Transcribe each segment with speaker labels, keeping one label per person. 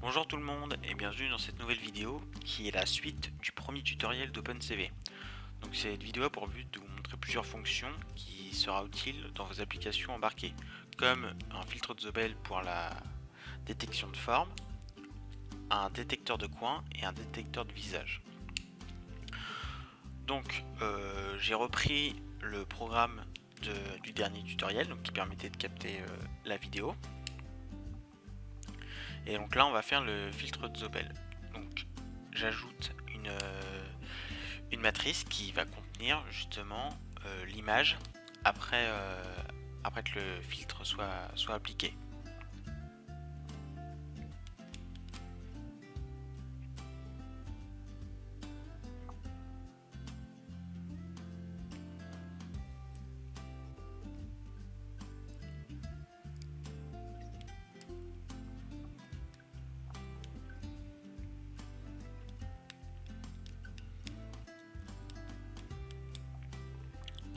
Speaker 1: Bonjour tout le monde et bienvenue dans cette nouvelle vidéo qui est la suite du premier tutoriel d'OpenCV. Donc cette vidéo a pour but de vous montrer plusieurs fonctions qui sera utile dans vos applications embarquées, comme un filtre de Zobel pour la détection de forme, un détecteur de coin et un détecteur de visage. Donc j'ai repris le programme du dernier tutoriel qui permettait de capter la vidéo. Et donc là on va faire le filtre de Zobel. Donc j'ajoute une matrice qui va contenir justement l'image après que le filtre soit appliqué.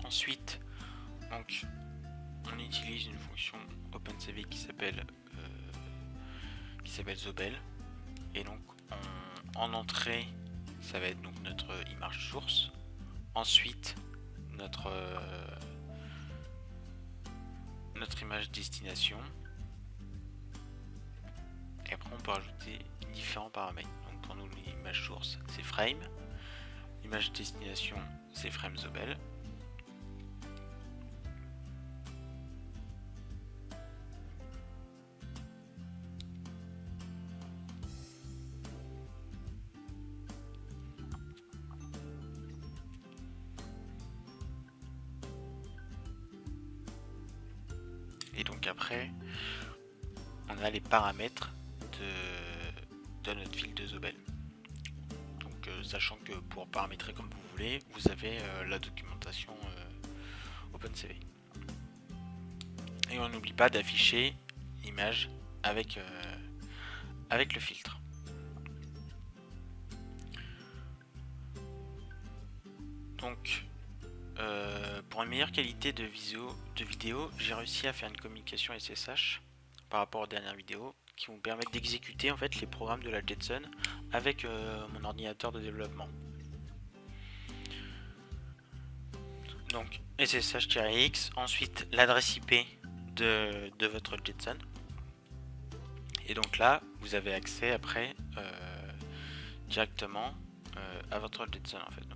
Speaker 1: Ensuite, donc, on utilise une fonction OpenCV qui s'appelle Zobel. Et donc, en entrée, ça va être donc notre image source. Ensuite, notre image destination. Et après, on peut rajouter différents paramètres. Donc, pour nous, l'image source, c'est frame. L'image destination, c'est frame Zobel. Et donc après, on a les paramètres de notre fil de Zobel. Donc sachant que pour paramétrer comme vous voulez, vous avez la documentation OpenCV. Et on n'oublie pas d'afficher l'image avec le filtre. Donc pour une meilleure qualité de vidéo, j'ai réussi à faire une communication SSH par rapport aux dernières vidéos qui vont permettre d'exécuter en fait les programmes de la Jetson avec mon ordinateur de développement. Donc SSH-X, ensuite l'adresse IP de votre Jetson. Et donc là, vous avez accès après directement à votre Jetson en fait.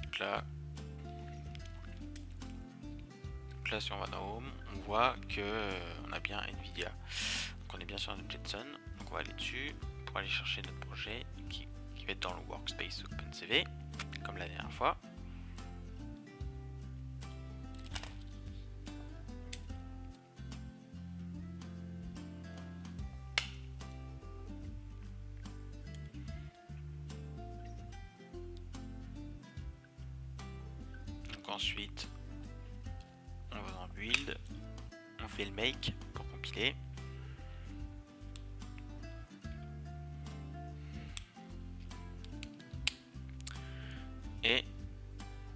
Speaker 1: Donc là, si on va dans Home, on voit que on a bien Nvidia. Donc on est bien sur notre Jetson. Donc on va aller dessus pour aller chercher notre projet qui va être dans le workspace OpenCV, comme la dernière fois. Donc ensuite, on va dans Build, on fait le Make pour compiler. Et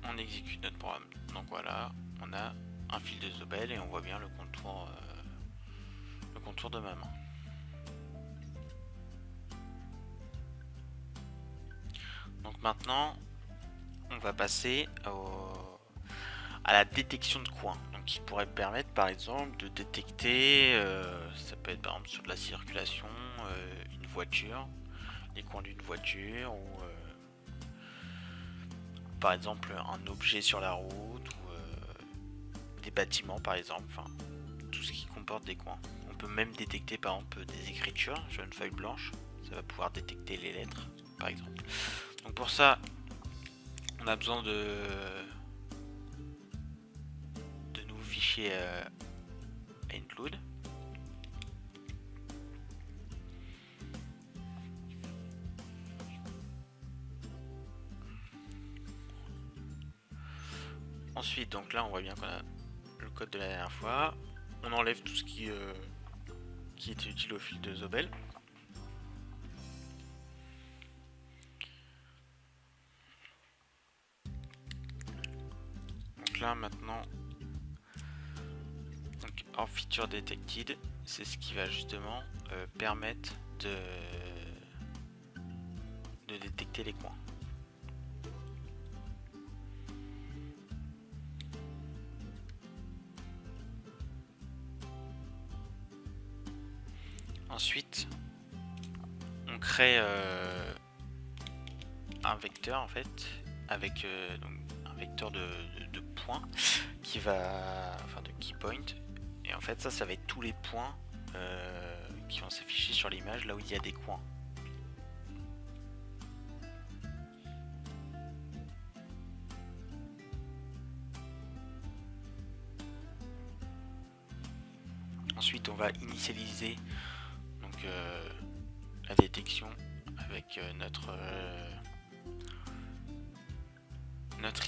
Speaker 1: on exécute notre programme. Donc voilà, on a un fil de Zobel et on voit bien le contour de ma main. Donc maintenant, on va passer à la détection de coins. Donc qui pourrait permettre par exemple de détecter, ça peut être par exemple sur de la circulation, une voiture, les coins d'une voiture ou par exemple un objet sur la route ou des bâtiments par exemple, enfin tout ce qui comporte des coins. On peut même détecter par exemple des écritures sur une feuille blanche, ça va pouvoir détecter les lettres par exemple. Donc pour ça, on a besoin de nouveaux fichiers include. Ensuite, donc là, on voit bien qu'on a le code de la dernière fois. On enlève tout ce qui était utile au fil de Zobel. là maintenant, donc Orb Feature Detected, c'est ce qui va justement permettre de détecter les coins. Ensuite, on crée un vecteur en fait, avec donc un vecteur de points qui va, enfin de key point, et en fait ça va être tous les points qui vont s'afficher sur l'image là où il y a des coins. Ensuite, on va initialiser donc la détection avec notre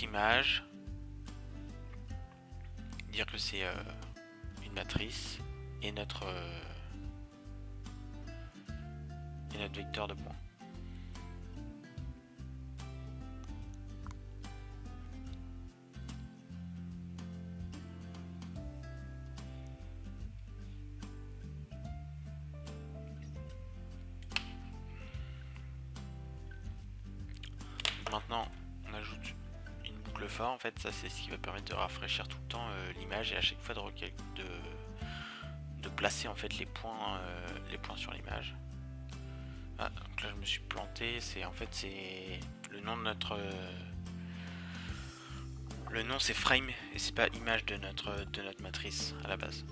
Speaker 1: image, dire que c'est une matrice et notre vecteur de points. Maintenant, on ajoute une boucle for. En fait, ça c'est ce qui va permettre de rafraîchir tout le temps l'image et à chaque fois de placer en fait les points sur l'image. Ah, donc là je me suis planté. C'est en fait c'est le nom de notre le nom c'est frame et c'est pas image de notre matrice à la base.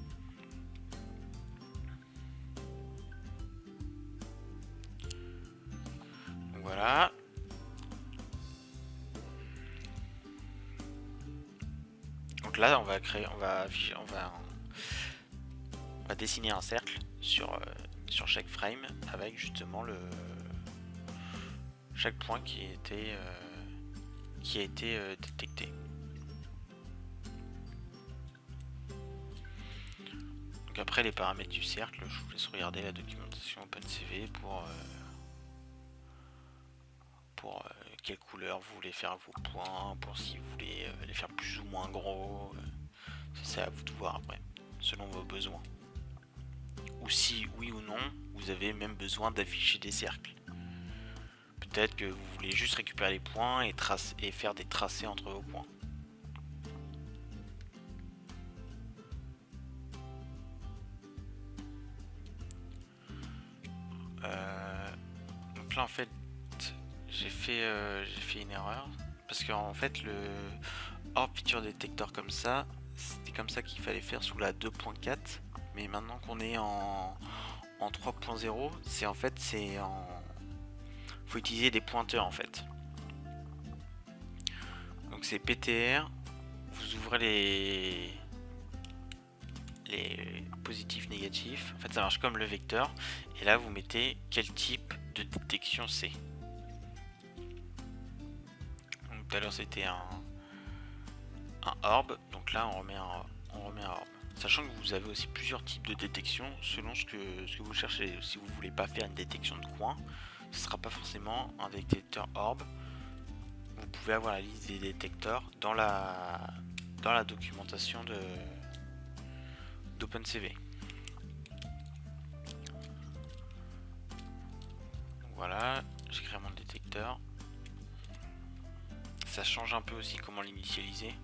Speaker 1: Donc voilà. Donc là on va créer, on va dessiner un cercle sur chaque frame avec justement chaque point qui a été détecté. Donc après les paramètres du cercle, je vous laisse regarder la documentation OpenCV pour quelle couleur vous voulez faire vos points, pour si vous voulez les faire plus ou moins gros. C'est à vous de voir après, selon vos besoins. Ou si oui ou non, vous avez même besoin d'afficher des cercles. Peut-être que vous voulez juste récupérer les points et faire des tracés entre vos points. Donc là en fait j'ai fait une erreur parce qu'en fait le Orb Feature Detector comme ça, c'était comme ça qu'il fallait faire sous la 2.4, mais maintenant qu'on est en 3.0, c'est en fait faut utiliser des pointeurs en fait. Donc c'est PTR, vous ouvrez les positifs négatifs, en fait ça marche comme le vecteur, et là vous mettez quel type de détection c'est. Donc tout à l'heure c'était un orb, donc là on remet un orb. Sachant que vous avez aussi plusieurs types de détection selon ce que vous cherchez. Si vous voulez pas faire une détection de coin, ce sera pas forcément un détecteur orb. Vous pouvez avoir la liste des détecteurs dans la documentation d'OpenCV. Voilà, j'ai créé mon détecteur. Ça change un peu aussi comment l'initialiser.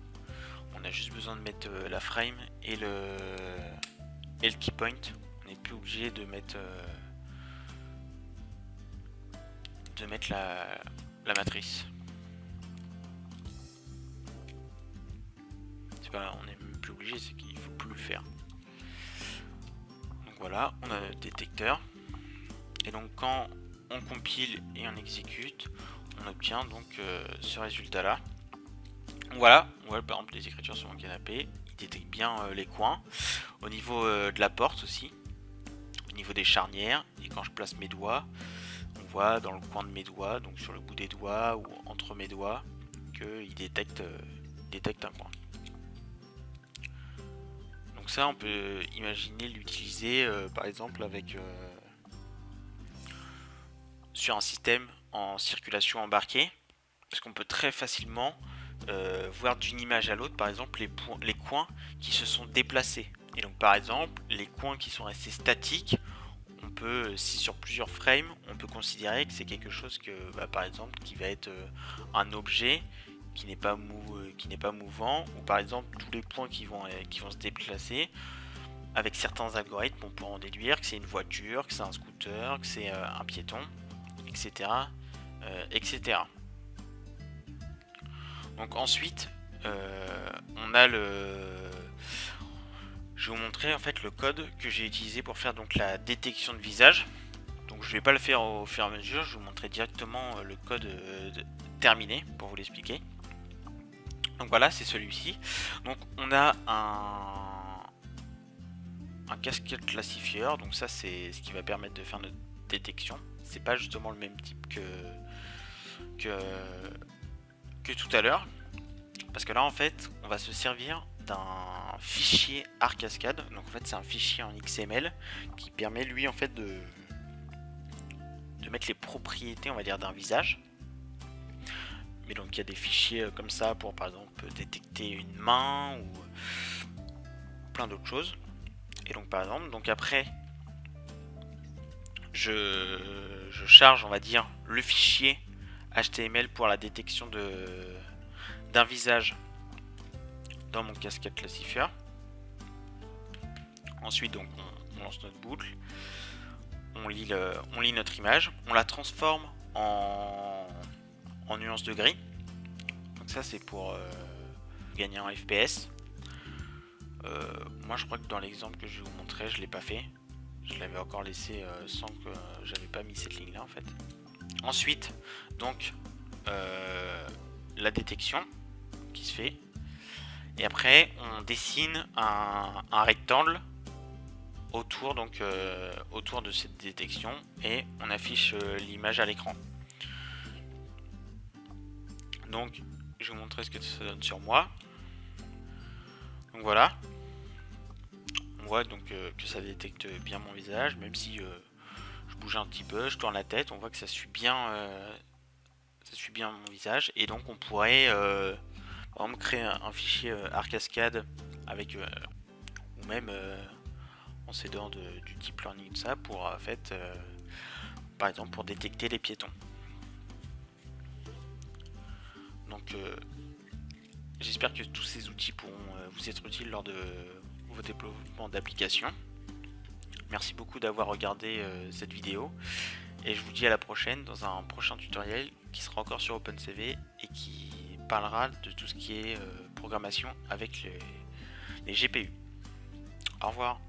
Speaker 1: On a juste besoin de mettre la frame et le key point. On n'est plus obligé de mettre la matrice. C'est pas, on n'est même plus obligé, c'est qu'il faut plus le faire. Donc voilà, on a le détecteur. Et donc quand on compile et on exécute, on obtient donc ce résultat là. Voilà, on voit par exemple les écritures sur mon canapé, il détecte bien les coins. Au niveau de la porte aussi, au niveau des charnières, et quand je place mes doigts, on voit dans le coin de mes doigts, donc sur le bout des doigts ou entre mes doigts, qu'il détecte un coin. Donc ça on peut imaginer l'utiliser par exemple avec sur un système en circulation embarquée, parce qu'on peut très facilement voir d'une image à l'autre, par exemple, les coins qui se sont déplacés. Et donc par exemple, les coins qui sont restés statiques, on peut, si sur plusieurs frames, on peut considérer que c'est quelque chose que, par exemple, qui va être un objet qui n'est pas mouvant, ou par exemple tous les points qui vont se déplacer. Avec certains algorithmes, on peut en déduire que c'est une voiture, que c'est un scooter, que c'est un piéton, etc., etc. Donc ensuite, on a je vais vous montrer en fait le code que j'ai utilisé pour faire donc la détection de visage. Donc je vais pas le faire au fur et à mesure, je vais vous montrer directement le code terminé pour vous l'expliquer. Donc voilà, c'est celui-ci. Donc on a un cascade classifieur, donc ça c'est ce qui va permettre de faire notre détection. C'est pas justement le même type que tout à l'heure, parce que là en fait on va se servir d'un fichier ArcCascade. Donc en fait c'est un fichier en XML qui permet lui en fait de mettre les propriétés, on va dire, d'un visage. Mais donc il y a des fichiers comme ça pour par exemple détecter une main ou plein d'autres choses. Et donc par exemple, donc après je charge, on va dire, le fichier HTML pour la détection d'un visage dans mon cascade classifieur. Ensuite donc on lance notre boucle, on lit notre image, on la transforme en nuance de gris. Donc ça c'est pour gagner en FPS. Moi je crois que dans l'exemple que je vais vous montrer, je l'ai pas fait. Je l'avais encore laissé sans que j'avais pas mis cette ligne là en fait. Ensuite donc la détection qui se fait. Et après on dessine un rectangle autour, donc autour de cette détection, et on affiche l'image à l'écran. Donc je vais vous montrer ce que ça donne sur moi. Donc voilà, on voit donc que ça détecte bien mon visage, même si je bouge un petit peu, je tourne la tête, on voit que ça suit bien mon visage. Et donc on pourrait par exemple créer un fichier ArcCascade avec ou même en s'aidant du deep learning, de ça, pour en fait par exemple pour détecter les piétons. Donc j'espère que tous ces outils pourront vous être utiles lors de vos développements d'applications. Merci beaucoup d'avoir regardé cette vidéo, et je vous dis à la prochaine dans un prochain tutoriel qui sera encore sur OpenCV et qui parlera de tout ce qui est programmation avec les GPU. Au revoir.